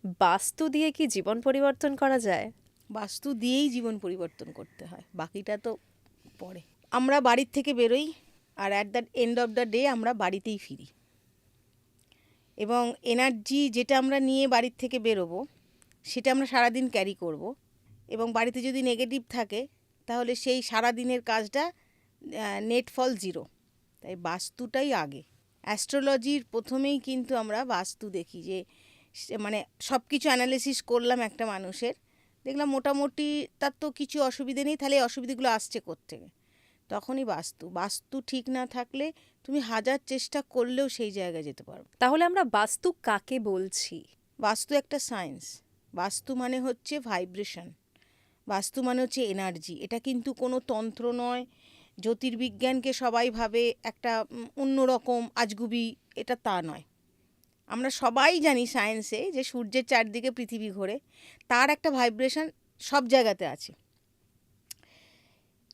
বাস্তু দিয়ে কি জীবন পরিবর্তন করা যায়? বাস্তু দিয়েই জীবন পরিবর্তন করতে হয়, বাকিটা তো পরে। আমরা বাড়ির থেকে বেরোই, আর at the end of the day আমরা বাড়িতেই ফিরি, এবং এনার্জি যেটা আমরা নিয়ে বাড়ির থেকে বেরোবো সেটা আমরা সারাদিন ক্যারি করব। এবং বাড়িতে যদি নেগেটিভ থাকে তাহলে সেই সারাদিনের কাজটা নেট ফল জিরো। তাই বাস্তুটাই আগে। অ্যাস্ট্রোলজির প্রথমেই কিন্তু আমরা বাস্তু দেখি, যে মানে সব কিছু অ্যানালিসিস করলাম একটা মানুষের, দেখলাম মোটামুটি তার তো কিছু অসুবিধে নেই, তাহলে এই অসুবিধাগুলো আসছে কোত্থেকে? তখনই বাস্তু ঠিক না থাকলে তুমি হাজার চেষ্টা করলেও সেই জায়গায় যেতে পারবে। তাহলে আমরা বাস্তু কাকে বলছি? বাস্তু একটা সায়েন্স। বাস্তু মানে হচ্ছে ভাইব্রেশন, বাস্তু মানে হচ্ছে এনার্জি। এটা কিন্তু কোনো তন্ত্র নয়, জ্যোতির্বিজ্ঞানকে সবাই ভাবে একটা অন্যরকম আজগুবি, এটা তা নয়। আমরা সবাই জানি সায়েন্সে যে সূর্যের চারদিকে পৃথিবী ঘোরে, তার একটা ভাইব্রেশন সব জায়গাতে আছে।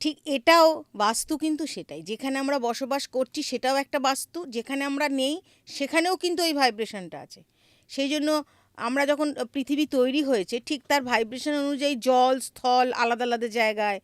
ঠিক এটাও বাস্তু, কিন্তু সেটাই, যেখানে আমরা বসবাস করছি সেটাও একটা বাস্তু, যেখানে আমরা নেই সেখানেও কিন্তু ওই ভাইব্রেশনটা আছে। সেই জন্য আমরা যখন পৃথিবী তৈরি হয়েছে, ঠিক তার ভাইব্রেশন অনুযায়ী জল স্থল আলাদা আলাদা জায়গায়,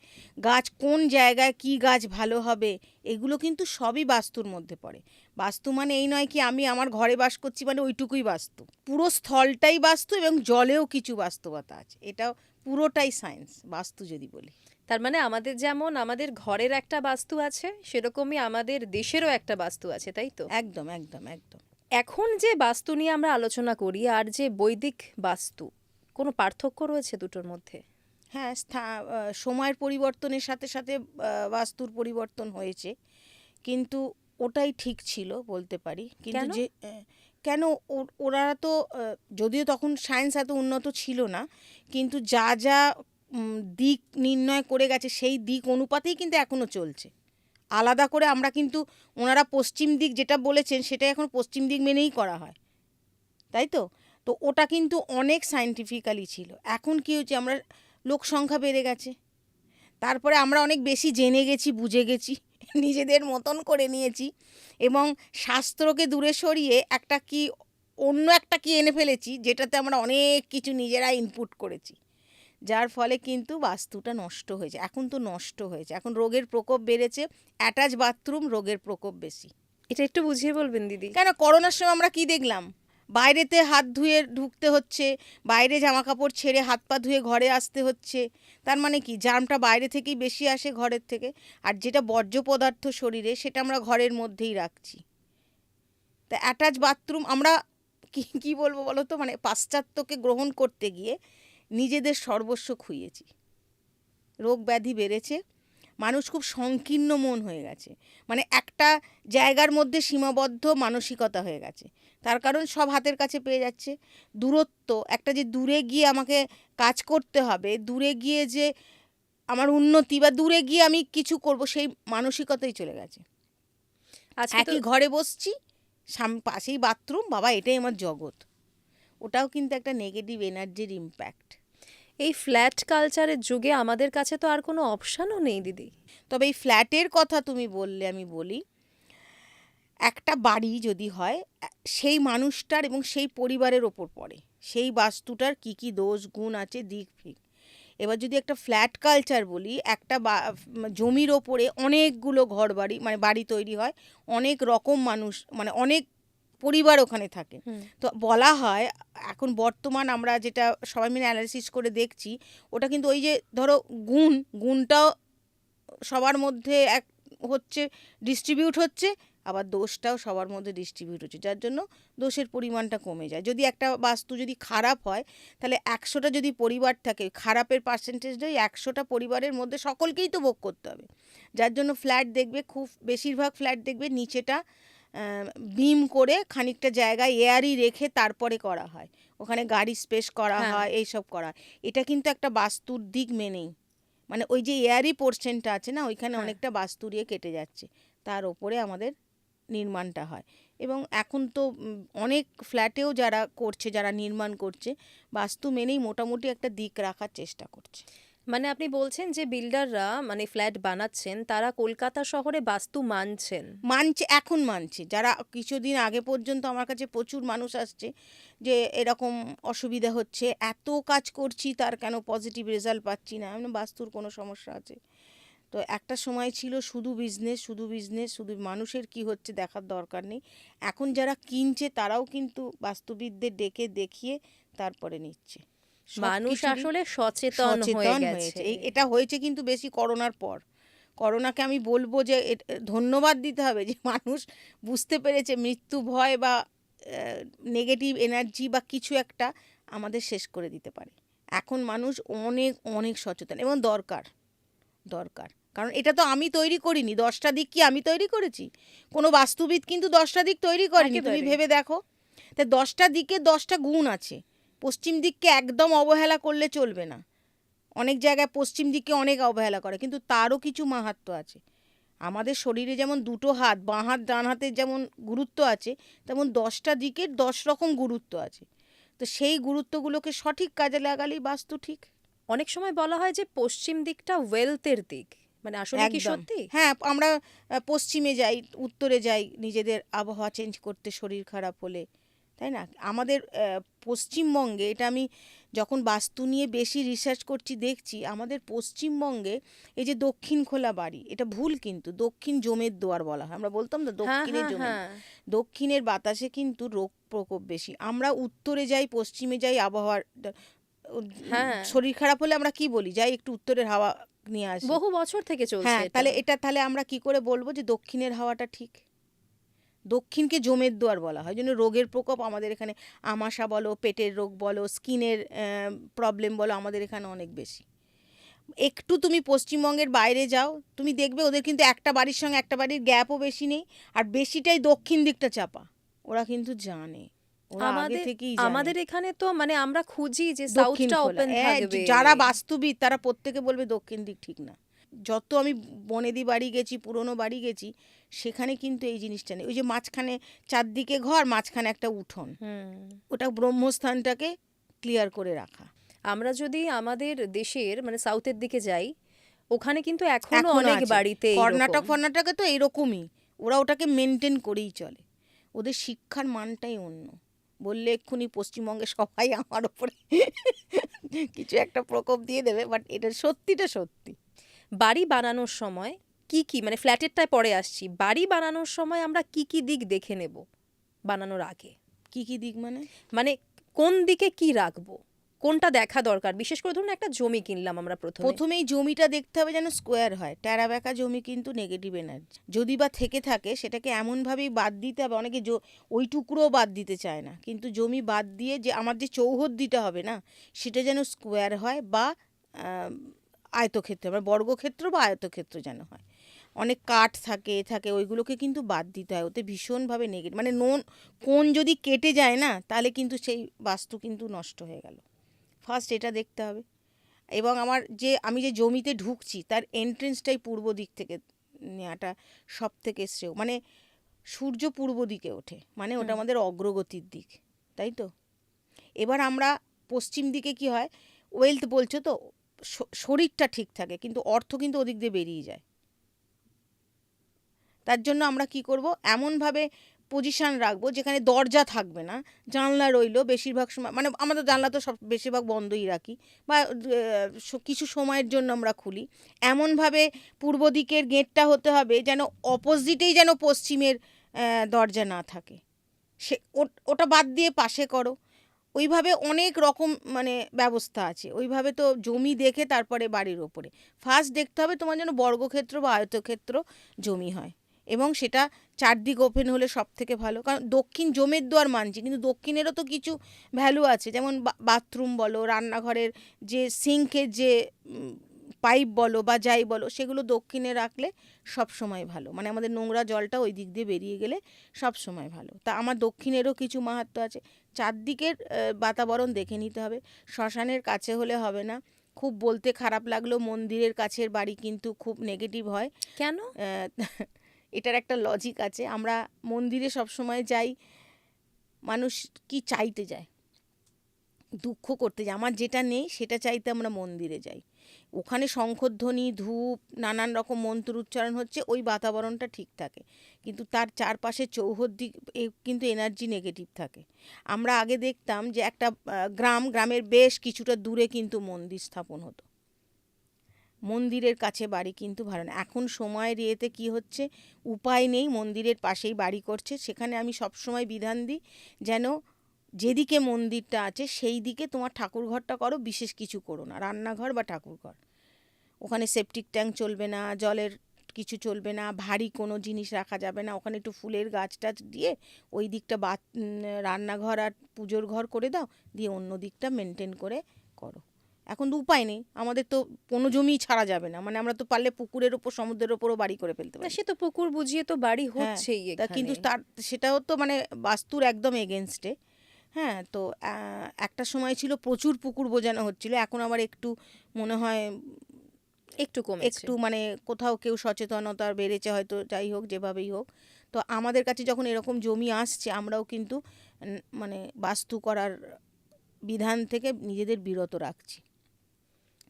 গাছ কোন জায়গায় কি গাছ ভালো হবে, এগুলো কিন্তু সবই বাস্তুর মধ্যে পড়ে। বাস্তু মানে এই নয় কি আমি আমার ঘরে বাস করছি মানে ওইটুকুই বাস্তু। পুরো স্থলটাই বাস্তু, এবং জলেও কিছু বাস্তবতা আছে। এটাও পুরোটাই সায়েন্স বাস্তু যদি বলি। তার মানে আমাদের যেমন আমাদের ঘরের একটা বাস্তু আছে, সেরকমই আমাদের দেশেরও একটা বাস্তু আছে, তাই তো? একদম একদম একদম। এখন যে বাস্তু নিয়ে আমরা আলোচনা করি আর যে বৈদিক বাস্তু, কোনো পার্থক্য রয়েছে দুটোর মধ্যে? হ্যাঁ, সময়ের পরিবর্তনের সাথে সাথে বাস্তুর পরিবর্তন হয়েছে, কিন্তু ওটাই ঠিক ছিল বলতে পারি। কিন্তু কেন? যে কেন, ওরা তো যদিও তখন সায়েন্স এত উন্নত ছিল না, কিন্তু যা যা দিক নির্ণয় করে গেছে সেই দিক অনুপাতেই কিন্তু এখনও চলছে। আলাদা করে আমরা কিন্তু, ওনারা পশ্চিম দিক যেটা বলেছেন সেটা এখন পশ্চিম দিক মেনেই করা হয়, তাই তো? তো ওটা কিন্তু অনেক সায়েন্টিফিক্যালি ছিল। এখন কী হচ্ছে, আমরা লোক সংখ্যা বেড়ে গেছে, তারপরে আমরা অনেক বেশি জেনে গেছি, বুঝে গেছি, নিজেদের মতন করে নিয়েছি, এবং শাস্ত্রকে দূরে সরিয়ে একটা কি অন্য একটা কি এনে ফেলেছি, যেটাতে আমরা অনেক কিছু নিজেরা ইনপুট করেছি, যার ফলে কিন্তু বাস্তুটা নষ্ট হয়েছে। এখন তো নষ্ট হয়েছে, এখন রোগের প্রকোপ বেড়েছে, অ্যাটাচ বাথরুম, রোগের প্রকোপ বেশি। এটা একটু বুঝিয়ে বলবেন দিদি। কেন, করোনার সময় আমরা কি দেখলাম? বাইরেতে হাত ধুয়ে ঢুকতে হচ্ছে, বাইরে জামা কাপড় ছেড়ে হাত পা ধুয়ে ঘরে আসতে হচ্ছে। তার মানে কি, জার্মটা বাইরে থেকেই বেশি আসে ঘরের থেকে, আর যেটা বর্জ্য পদার্থ শরীরে সেটা আমরা ঘরের মধ্যেই রাখছি। তা অ্যাটাচ বাথরুম আমরা কি কি বলবো বলো তো, মানে পাশ্চাত্যকে গ্রহণ করতে গিয়ে নিজেদের সর্বস্ব খুইয়েছি, রোগ ব্যাধি বেড়েছে, মানুষ খুব সংকীর্ণ মন হয়ে গেছে, মানে একটা জায়গার মধ্যে সীমাবদ্ধ মানসিকতা হয়ে গেছে। তার কারণ সব হাতের কাছে পেয়ে যাচ্ছে। দূরত্ব, একটা যে দূরে গিয়ে আমাকে কাজ করতে হবে, দূরে গিয়ে যে আমার উন্নতি বা দূরে গিয়ে আমি কিছু করব, সেই মানসিকতাই চলে গেছে। আজকে তো একই ঘরে বসছি, পাশেই বাথরুম, বাবা এটাই আমার জগৎ। ওটাও কিন্তু একটা নেগেটিভ এনার্জির ইম্প্যাক্ট। এই ফ্ল্যাট কালচারের যুগে আমাদের কাছে তো আর কোনো অপশানও নেই দিদি। তবে এই ফ্ল্যাটের কথা তুমি বললে, আমি বলি, একটা বাড়ি যদি হয়, সেই মানুষটার এবং সেই পরিবারের ওপর পড়ে সেই বাস্তুটার কি কি দোষ গুণ আছে, দিক ফিক। এবার যদি একটা ফ্ল্যাট কালচার বলি, একটা জমির ওপরে অনেকগুলো ঘর বাড়ি, মানে বাড়ি তৈরি হয়, অনেক রকম মানুষ, মানে অনেক পরিবার ওখানে থাকে। তো বলা হয়, এখন বর্তমান আমরা যেটা সবাই মিলে অ্যানালিসিস করে দেখছি, ওটা কিন্তু ওই যে ধরো গুণটাও সবার মধ্যে এক হচ্ছে, ডিস্ট্রিবিউট হচ্ছে, আবার দোষটাও সবার মধ্যে ডিস্ট্রিবিউট হচ্ছে, যার জন্য দোষের পরিমাণটা কমে যায়। যদি একটা বাস্তু যদি খারাপ হয়, তাহলে 100টা যদি পরিবার থাকে, খারাপের পার্সেন্টেজটাই 100টা পরিবারের মধ্যে সকলকেই তো ভোগ করতে হবে। যার জন্য ফ্ল্যাট দেখবে, খুব বেশিরভাগ ফ্ল্যাট দেখবে নিচেটা বিম করে খানিকটা জায়গায় এয়ারই রেখে তারপরে করা হয়, ওখানে গাড়ি স্পেস করা হয়, এইসব করা। এটা কিন্তু একটা বাস্তুর দিক মেনেই, মানে ওই যে এয়ারি পোর্শনটা আছে না, ওইখানে অনেকটা বাস্তু দিয়ে কেটে যাচ্ছে, তার ওপরে আমাদের নির্মাণটা হয়। এবং এখন তো অনেক ফ্ল্যাটেও যারা করছে, যারা নির্মাণ করছে, বাস্তু মেনেই মোটামুটি একটা দিক রাখার চেষ্টা করছে। মানে আপনি বলছেন যে বিল্ডাররা মানে ফ্ল্যাট বানাচ্ছেন তারা কলকাতা শহরে বাস্তু মানছেন। মানছে, এখন মানছে। যারা কিছুদিন আগে পর্যন্ত আমার কাছে প্রচুর মানুষ আসছে যে এরকম অসুবিধা হচ্ছে, এত কাজ করছি তার কেন পজিটিভ রেজাল্ট পাচ্ছি না। আমি বললাম, বাস্তুর কোনো সমস্যা আছে? তো একটা সময় ছিল শুধু বিজনেস, শুধু বিজনেস, শুধু মানুষের কি হচ্ছে দেখার দরকার নেই। এখন যারা কিনছে তারাও কিন্তু বাস্তুবিদদের ডেকে দেখিয়ে তারপরে নিচ্ছে। সব মানুষ কিছুরই আসলে সচেতন হয়ে সচেতন গেছে। হয়েছে। এটা হয়েছে কিন্তু বেশি করোনার পর। করোনাকে আমি বলবো যে ধন্যবাদ দিতে হবে যে মানুষ বুঝতে পেরেছে মৃত্যু ভয় বা নেগেটিভ এনার্জি বা কিছু একটা আমাদের শেষ করে দিতে পারে। এখন মানুষ অনেক অনেক সচেতন এবং দরকার, দরকার। কারণ এটা তো আমি তৈরি করিনি। 10টা দিক কি আমি তৈরি করেছি? কোনো বাস্তুবিদ কিন্তু 10টা দিক তৈরি করেনি। তুমি একেবারে। ভেবে দেখো। তা 10টা দিকে 10টা গুণ আছে। পশ্চিম দিককে একদম অবহেলা করলে চলবে না। অনেক জায়গায় পশ্চিম দিকে অনেক অবহেলা করে, কিন্তু তারও কিছু মাহাত্ম্য আছে। আমাদের শরীরে যেমন দুটো হাত, বাঁ হাত ডান হাতের যেমন গুরুত্ব আছে, তেমন 10টা দিকের 10 রকম গুরুত্ব আছে। তো সেই গুরুত্বগুলোকে সঠিক কাজে লাগালেই বাস্তু ঠিক। অনেক সময় বলা হয় যে পশ্চিম দিকটা ওয়েলথের দিক, মানে আসলে কি একদম। সত্যি? হ্যাঁ, আমরা পশ্চিমে যাই, উত্তরে যাই নিজেদের আবহাওয়া চেঞ্জ করতে শরীর খারাপ হলে, তাই না? আমাদের পশ্চিমবঙ্গে, এটা আমি যখন বাস্তু নিয়ে বেশি রিসার্চ করছি দেখছি, আমাদের পশ্চিমবঙ্গে এই যে দক্ষিণ খোলা বাড়ি, এটা ভুল কিন্তু। দক্ষিণ জমের দুয়ার বলা হয়। আমরা বলতাম না হ্যাঁ, দক্ষিণের হ্যাঁ, জমের। হ্যাঁ। দক্ষিণের বাতাসে কিন্তু রোগ প্রকোপ বেশি। আমরা উত্তরে যাই, পশ্চিমে যাই, আবহাওয়ার হ্যাঁ, শরীর খারাপ হলে আমরা কি বলি? যাই একটু উত্তরের হাওয়া নিয়ে আসি। বহু বছর থেকে চলছে হ্যাঁ, এটা। তাহলে আমরা কি করে বলবো যে দক্ষিণের হাওয়াটা ঠিক? দক্ষিণকে জমের দুয়ার বলা হয়। জন্য রোগের প্রকোপ আমাদের এখানে, আমাশা বলো, পেটের রোগ বলো, স্কিনের প্রবলেম বলো, আমাদের এখানে অনেক বেশি। একটু তুমি পশ্চিমবঙ্গের বাইরে যাও, তুমি দেখবে ওদের কিন্তু একটা বাড়ির সঙ্গে একটা বাড়ির গ্যাপও বেশি নেই। আর বেশিটাই দক্ষিণ দিকটা চাপা। ওরা কিন্তু জানে। ওরা আগে আমাদের থেকেই জানে। আমাদের এখানে তো মানে আমরা খুঁজি যে দক্ষিণ সাউথটা খোলা। ওপেন থাকবে। যারা বাস্তুবিদ তারা প্রত্যেকে বলবে দক্ষিণ দিক ঠিক না। যত আমি বনেদি বাড়ি গেছি, পুরনো বাড়ি গেছি, সেখানে কিন্তু এই জিনিসটা নেই। ওই যে মাঝখানে চারদিকে ঘর, মাঝখানে একটা উঠোন, হুম। ওটা ব্রহ্মস্থানটাকে ক্লিয়ার করে রাখা। আমরা যদি আমাদের দেশের মানে সাউথের দিকে যাই, ওখানে কিন্তু এখনো এখনো অনেক আছে। বাড়িতে এইরকম। কর্ণাটকে তো এরকমই। ওরা ওটাকে মেনটেন করেই চলে। ওদের শিক্ষার মানটাই অন্য। বললে এক্ষুনি পশ্চিমবঙ্গে সবাই আমার ওপরে কিছু একটা প্রকোপ দিয়ে দেবে, বাট এটা সত্যিটা সত্যি। বাড়ি বানানোর সময় কি কি মানে ফ্ল্যাটেরটায় পরে আসছি, বাড়ি বানানোর সময় আমরা কি কি দিক দেখে নেব বানানোর আগে? কি কি দিক মানে? মানে কোন দিকে কি রাখবো, কোনটা দেখা দরকার? বিশেষ করে ধরুন একটা জমি কিনলাম আমরা প্রথমে। প্রথমেই জমিটা দেখতে হবে যেন স্কোয়ার হয়। ট্যারা ব্যাকা জমি কিন্তু নেগেটিভ এনার্জি। যদি বা থেকে থাকে সেটাকে এমনভাবেই বাদ দিতে হবে। অনেকে ওই টুকরোও বাদ দিতে চায় না, কিন্তু জমি বাদ দিয়ে যে আমার যে চৌহদ্দিটা হবে না, সেটা যেন স্কোয়ার হয় বা আয়তক্ষেত্র, মানে বর্গক্ষেত্র বা আয়তক্ষেত্র যেন হয়। অনেক কাঠ থাকে থাকে ওইগুলোকে কিন্তু বাদ দিতে হয়। ওতে ভীষণভাবে নেগেটিভ, মানে কোণ যদি কেটে যায় না, তাহলে কিন্তু সেই বাস্তু কিন্তু নষ্ট হয়ে গেল। ফার্স্ট এটা দেখতে হবে। এবং আমি যে জমিতে ঢুকছি তার এন্ট্রেন্সটাই পূর্ব দিক থেকে নেওয়াটা সব থেকে শ্রেয়। মানে সূর্য পূর্ব দিকে ওঠে, মানে ওটা হুম। আমাদের অগ্রগতির দিক, তাই তো? এবার আমরা পশ্চিম দিকে কি হয়, ওয়েলথ বলছো তো, শরীরটা ঠিক থাকে কিন্তু অর্থ কিন্তু ওদিক দিয়ে বেরিয়ে যায়। তার জন্য আমরা কি করব, এমনভাবে পজিশন রাখবো যেখানে দরজা থাকবে না, জানলা রইলো বেশিরভাগ সময়। মানে আমাদের জানলা তো সব বেশিরভাগ বন্ধই রাখি, বা কিছু সময়ের জন্য আমরা খুলি। এমনভাবে পূর্ব দিকের গেটটা হতে হবে যেন অপোজিটেই যেন পশ্চিমের দরজা না থাকে। ওটা বাদ দিয়ে পাশে করো। ওইভাবে অনেক রকম মানে ব্যবস্থা আছে। ওইভাবে তো জমি দেখে তারপরে বাড়ির ওপরে ফার্স্ট দেখতে হবে তোমার যেন বর্গক্ষেত্র বা আয়তক্ষেত্র জমি হয়, এবং সেটা চারদিক ওপেন হলে সব থেকে ভালো। কারণ দক্ষিণ জমের দুয়ার মানছি, কিন্তু দক্ষিণেরও তো কিছু ভ্যালু আছে। যেমন বাথরুম বলো, রান্নাঘরের যে সিঙ্কের যে পাইপ বলো বা যাই বলো, সেগুলো দক্ষিণে রাখলে সব সময় ভালো। মানে আমাদের নোংরা জলটা ওই দিক দিয়ে বেরিয়ে গেলে সব সময় ভালো। তা আমার দক্ষিণেরও কিছু মাহাত্ম্য আছে। চারদিকের বাতাবরণ দেখে নিতে হবে। শ্মশানের কাছে হলে হবে না। খুব বলতে খারাপ লাগলো, মন্দিরের কাছের বাড়ি কিন্তু খুব নেগেটিভ হয়। কেন? এটার একটা লজিক আছে। আমরা মন্দিরে সবসময় যাই, মানুষ কি চাইতে যায়? দুঃখ করতে যায়। আমার যেটা নেই সেটা চাইতে আমরা মন্দিরে যাই। ওখানে শঙ্খধ্বনি, ধূপ, নানান রকম মন্ত্র উচ্চারণ হচ্ছে, ওই বাতাবরণটা ঠিক থাকে, কিন্তু তার চারপাশে চৌহদ্দিক কিন্তু এনার্জি নেগেটিভ থাকে। আমরা আগে দেখতাম যে একটা গ্রামের বেশ কিছুটা দূরে কিন্তু মন্দির স্থাপন হতো, মন্দিরের কাছে বাড়ি কিন্তু ভালো না। এখন সময়ের ইয়েতে কি হচ্ছে, উপায় নেই, মন্দিরের পাশেই বাড়ি করছে। সেখানে আমি সবসময় বিধান দিই যেন যেদিকে মন্দিরটা আছে সেই দিকে তোমার ঠাকুরঘরটা করো, বিশেষ কিছু করো না, রান্নাঘর বা ঠাকুরঘর। ওখানে সেপটিক ট্যাঙ্ক চলবে না, জলের কিছু চলবে না, ভারী কোনো জিনিস রাখা যাবে না। ওখানে একটু ফুলের গাছ টাছ দিয়ে ওই দিকটা রান্নাঘর আর পুজোর ঘর করে দাও, দিয়ে অন্য দিকটা মেনটেন করে করো। এখন তো উপায় নেই, আমাদের তো কোনো জমিই ছাড়া যাবে না, মানে আমরা তো পারলে পুকুরের ওপর, সমুদ্রের ওপরও বাড়ি করে ফেলতে না পারি। সে তো পুকুর বুঝিয়ে তো বাড়ি হ্যাঁ, হচ্ছেই তা কিন্তু এখানে। তার সেটাও তো মানে বাস্তুর একদম এগেনস্টে। হ্যাঁ, তো একটা সময় ছিল প্রচুর পুকুর বোঝানো হচ্ছিল, এখন আবার একটু মনে হয় একটু কমেছে। একটু মানে কোথাও কেউ সচেতনতা বেড়েছে হয়তো, যাই হোক যেভাবেই হোক। তো আমাদের কাছে যখন এরকম জমি আসছে, আমরাও কিন্তু মানে বাস্তু করার বিধান থেকে নিজেদের বিরত রাখছি।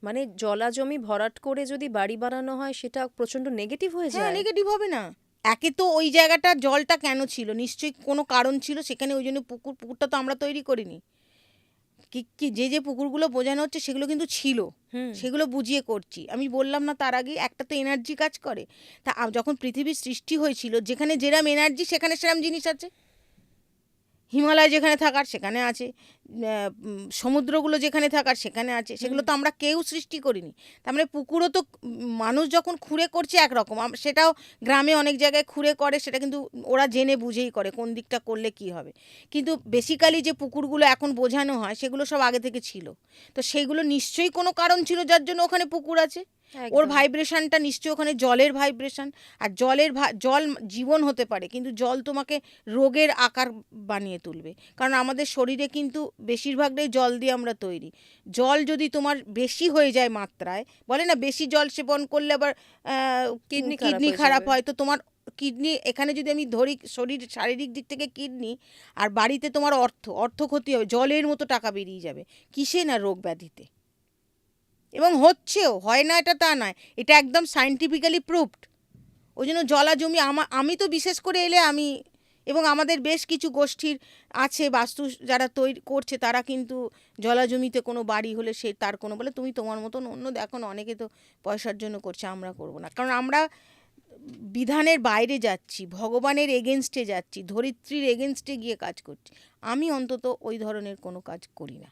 মানে জলা জমি ভরাট করে যদি বাড়ি বানানো হয় সেটা প্রচন্ড নেগেটিভ হয়ে হ্যাঁ, যায়। নেগেটিভ হবে না। একে তো ওই জায়গাটা জলটা কেন ছিল, নিশ্চয়ই কোনো কারণ ছিল সেখানে, ওই জন্য পুকুরটা তো আমরা তৈরি করিনি। কি যে পুকুরগুলো বোঝানো হচ্ছে সেগুলো কিন্তু ছিল, হুম। সেগুলো বুঝিয়ে করছি। আমি বললাম না তার আগে, একটা তো এনার্জি কাজ করে। তা যখন পৃথিবীর সৃষ্টি হয়েছিল, যেখানে যেরাম এনার্জি সেখানে সেরাম জিনিস আছে। হিমালয় যেখানে থাকার সেখানে আছে, সমুদ্রগুলো যেখানে থাকার সেখানে আছে, সেগুলো তো আমরা কেউ সৃষ্টি করিনি। তার মানে পুকুরও তো মানুষ যখন খুঁড়ে করছে একরকম, সেটাও গ্রামে অনেক জায়গায় খুঁড়ে করে, সেটা কিন্তু ওরা জেনে বুঝেই করে কোন দিকটা করলে কি হবে। কিন্তু বেসিক্যালি যে পুকুরগুলো এখন বোঝানো হয় সেগুলো সব আগে থেকে ছিল। তো সেইগুলো নিশ্চয়ই কোনো কারণ ছিল যার জন্য ওখানে পুকুর আছে। ওর একদম। ভাইব্রেশনটা নিশ্চয়ই ওখানে জলের ভাইব্রেশন। আর জল জীবন হতে পারে, কিন্তু জল তোমাকে রোগের আকার বানিয়ে তুলবে। কারণ আমাদের শরীরে কিন্তু বেশিরভাগটাই জল দিয়ে আমরা তৈরি। জল যদি তোমার বেশি হয়ে যায় মাত্রায়, বলে না বেশি জল সেবন করলে আবার কিডনি খারাপ হয়, তো তোমার কিডনি, এখানে যদি আমি ধরি শারীরিক দিক থেকে কিডনি, আর বাড়িতে তোমার অর্থ ক্ষতি হবে, জলের মতো টাকা বেরিয়ে যাবে কিসে না, রোগ ব্যাধিতে। এবং হচ্ছেও, হয় না এটা তা নয়, এটা একদম সায়েন্টিফিক্যালি প্রুভড। ওই জন্য জলা জমি আমি তো বিশেষ করে এলে আমি, এবং আমাদের বেশ কিছু গোষ্ঠীর আছে বাস্তু যারা তৈরি করছে, তারা কিন্তু জলা জমিতে কোনো বাড়ি হলে সে তার কোনো, বলে তুমি তোমার মতন অন্য দেখো না, অনেকে তো পয়সার জন্য করছে, আমরা করব না। কারণ আমরা বিধানের বাইরে যাচ্ছি, ভগবানের এগেনস্টে যাচ্ছি, ধরিত্রীর এগেনস্টে গিয়ে কাজ করছি। আমি অন্তত ওই ধরনের কোনো কাজ করি না।